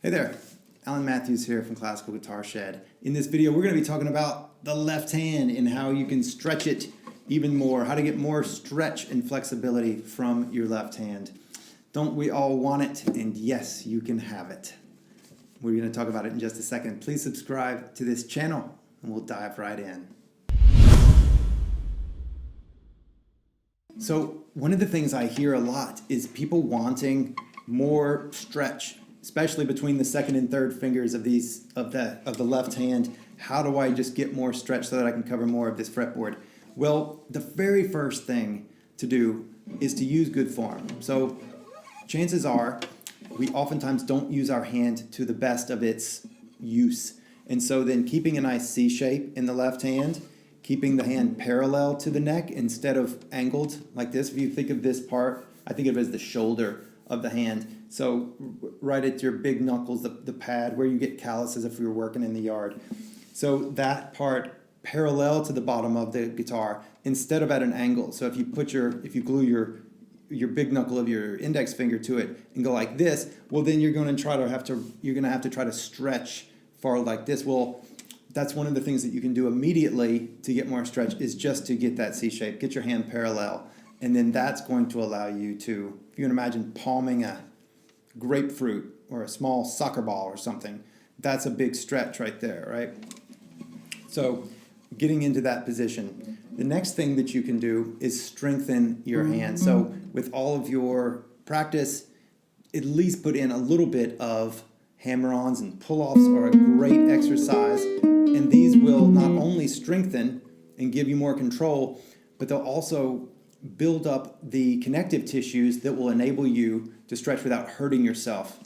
Hey there, Alan Matthews here from Classical Guitar Shed. In this video, we're going to be talking about the left hand and how you can stretch it even more, how to get more stretch and flexibility from your left hand. Don't we all want it? And yes, you can have it. We're going to talk about it in just a second. Please subscribe to this channel and we'll dive right in. So one of the things I hear a lot is people wanting more stretch, especially between the second and third fingers of the left hand. How do I just get more stretch so that I can cover more of this fretboard? Well, the very first thing to do is to use good form. So chances are we oftentimes don't use our hand to the best of its use. And so then keeping a nice C shape in the left hand, keeping the hand parallel to the neck instead of angled like this. If you think of this part, I think of it as the shoulder of the hand. So right at your big knuckles, the pad where you get calluses if you're working in the yard. So that part parallel to the bottom of the guitar instead of at an angle. So if you glue your big knuckle of your index finger to it and go like this, well then you're going to have to try to stretch far like this. Well, that's one of the things that you can do immediately to get more stretch is just to get that C shape, get your hand parallel. And then that's going to allow you to, if you can imagine palming a grapefruit or a small soccer ball or something, that's a big stretch right there, right? So getting into that position. The next thing that you can do is strengthen your hand. So with all of your practice, at least put in a little bit of hammer-ons and pull-offs are a great exercise. And these will not only strengthen and give you more control, but they'll also build up the connective tissues that will enable you to stretch without hurting yourself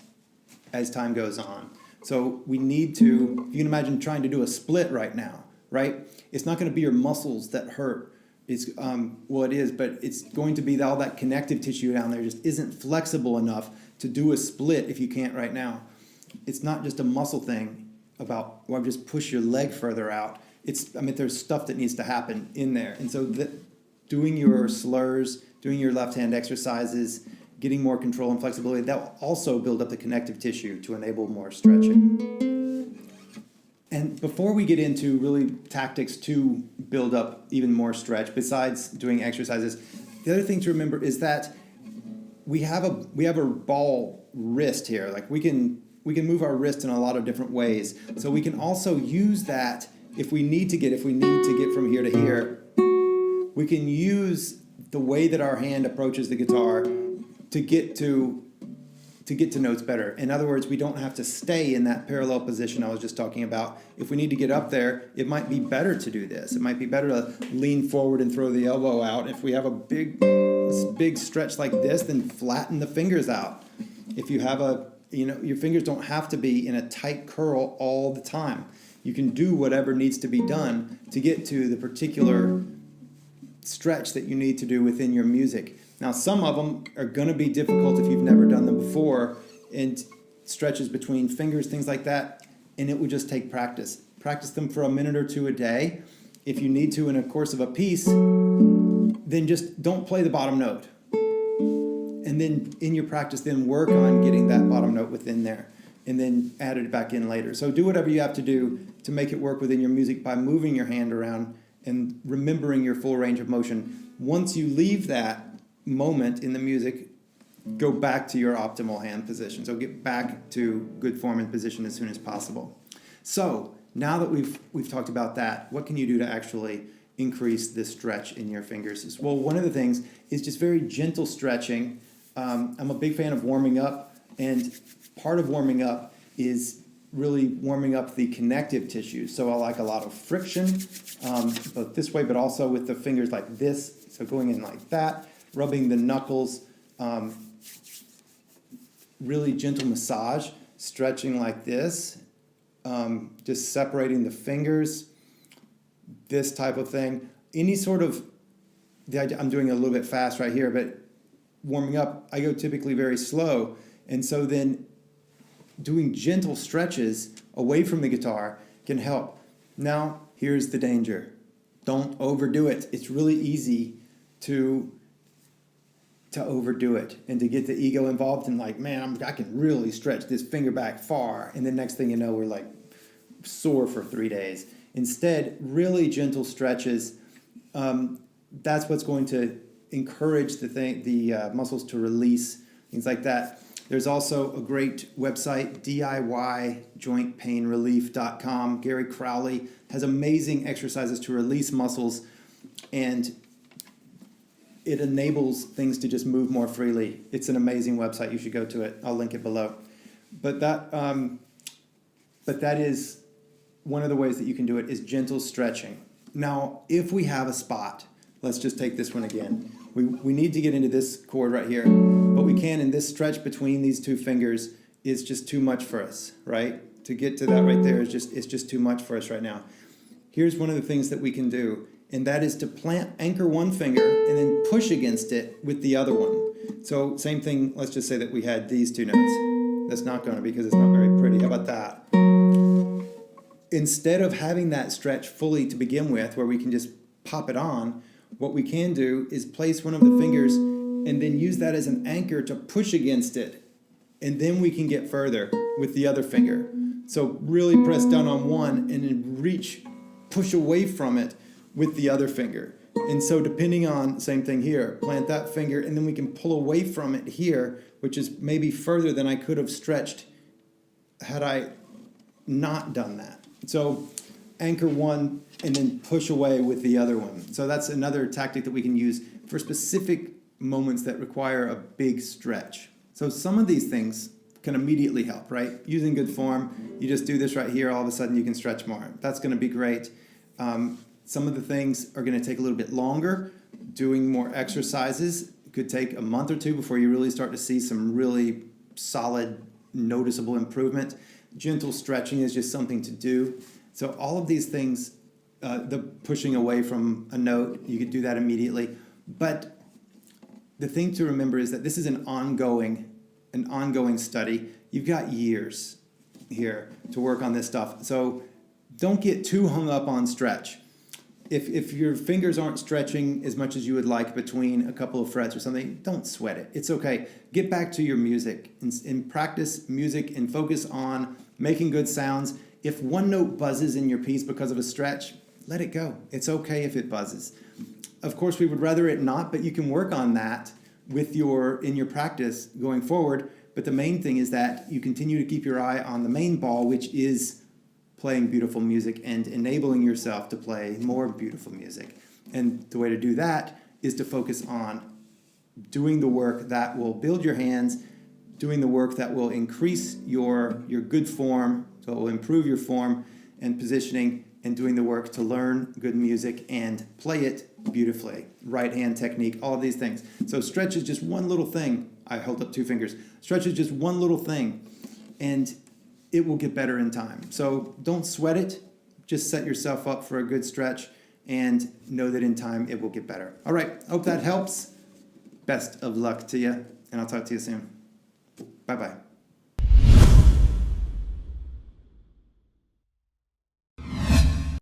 as time goes on. So we need to, if you can imagine trying to do a split right now, right? It's not going to be your muscles that hurt. It's, well, it is, but it's going to be all that connective tissue down there just isn't flexible enough to do a split if you can't right now. It's not just a muscle thing about, well, just push your leg further out. There's stuff that needs to happen in there. And so doing your slurs, doing your left hand exercises, getting more control and flexibility, that will also build up the connective tissue to enable more stretching. And before we get into really tactics to build up even more stretch, besides doing exercises, the other thing to remember is that we have a ball wrist here. Like we can move our wrist in a lot of different ways. So we can also use that if we need to get from here to here. We can use the way that our hand approaches the guitar to get to notes better. In other words, we don't have to stay in that parallel position I was just talking about. If we need to get up there, it might be better to do this. It might be better to lean forward and throw the elbow out. If we have a big stretch like this, then flatten the fingers out. If you have your fingers don't have to be in a tight curl all the time. You can do whatever needs to be done to get to the particular stretch that you need to do within your music. Now, some of them are going to be difficult if you've never done them before, and stretches between fingers, things like that, and it would just take practice. Practice them for a minute or two a day. If you need to in a course of a piece, then just don't play the bottom note. And then in your practice, then work on getting that bottom note within there, and then add it back in later. So do whatever you have to do to make it work within your music by moving your hand around and remembering your full range of motion. Once you leave that moment in the music, go back to your optimal hand position. So get back to good form and position as soon as possible. So now that we've talked about that, what can you do to actually increase the stretch in your fingers? Well, one of the things is just very gentle stretching. I'm a big fan of warming up, and part of warming up is really warming up the connective tissue. So I like a lot of friction, both this way, but also with the fingers like this. So going in like that, rubbing the knuckles, really gentle massage, stretching like this, just separating the fingers, this type of thing. Any sort of, I'm doing it a little bit fast right here, but warming up, I go typically very slow. And so then doing gentle stretches away from the guitar can help. Now, here's the danger. Don't overdo it. It's really easy to to overdo it and to get the ego involved and like, man, I can really stretch this finger back far. And the next thing you know, we're like sore for 3 days. Instead, really gentle stretches. That's what's going to encourage the muscles to release, things like that. There's also a great website, DIYjointpainrelief.com. Gary Crowley has amazing exercises to release muscles, and it enables things to just move more freely. It's an amazing website. You should go to it. I'll link it below. But that is one of the ways that you can do it is gentle stretching. Now, if we have a spot, let's just take this one again. We need to get into this chord right here, but we can, and this stretch between these two fingers is just too much for us, right? To get to that right there is just too much for us right now. Here's one of the things that we can do, and that is to anchor one finger and then push against it with the other one. So same thing, let's just say that we had these two notes. That's not going to because it's not very pretty. How about that? Instead of having that stretch fully to begin with, where we can just pop it on, what we can do is place one of the fingers and then use that as an anchor to push against it. And then we can get further with the other finger. So really press down on one and then push away from it with the other finger. And so depending on, same thing here, plant that finger and then we can pull away from it here, which is maybe further than I could have stretched had I not done that. So anchor one and then push away with the other one. So that's another tactic that we can use for specific moments that require a big stretch. So some of these things can immediately help, right? Using good form, you just do this right here, all of a sudden you can stretch more. That's going to be great. Some of the things are going to take a little bit longer. Doing more exercises could take a month or two before you really start to see some really solid, noticeable improvement. Gentle stretching is just something to do. So all of these things, the pushing away from a note, you could do that immediately. But the thing to remember is that this is an ongoing study. You've got years here to work on this stuff. So don't get too hung up on stretch. If your fingers aren't stretching as much as you would like between a couple of frets or something, don't sweat it. It's okay. Get back to your music and practice music and focus on making good sounds. If one note buzzes in your piece because of a stretch, let it go. It's okay if it buzzes. Of course, we would rather it not, but you can work on that in your practice going forward. But the main thing is that you continue to keep your eye on the main ball, which is playing beautiful music and enabling yourself to play more beautiful music. And the way to do that is to focus on doing the work that will build your hands, doing the work that will increase your good form, so it will improve your form and positioning, and doing the work to learn good music and play it beautifully. Right hand technique, all of these things. So stretch is just one little thing. I held up two fingers. Stretch is just one little thing, and it will get better in time. So don't sweat it. Just set yourself up for a good stretch and know that in time it will get better. All right, hope that helps. Best of luck to you, and I'll talk to you soon. Bye-bye.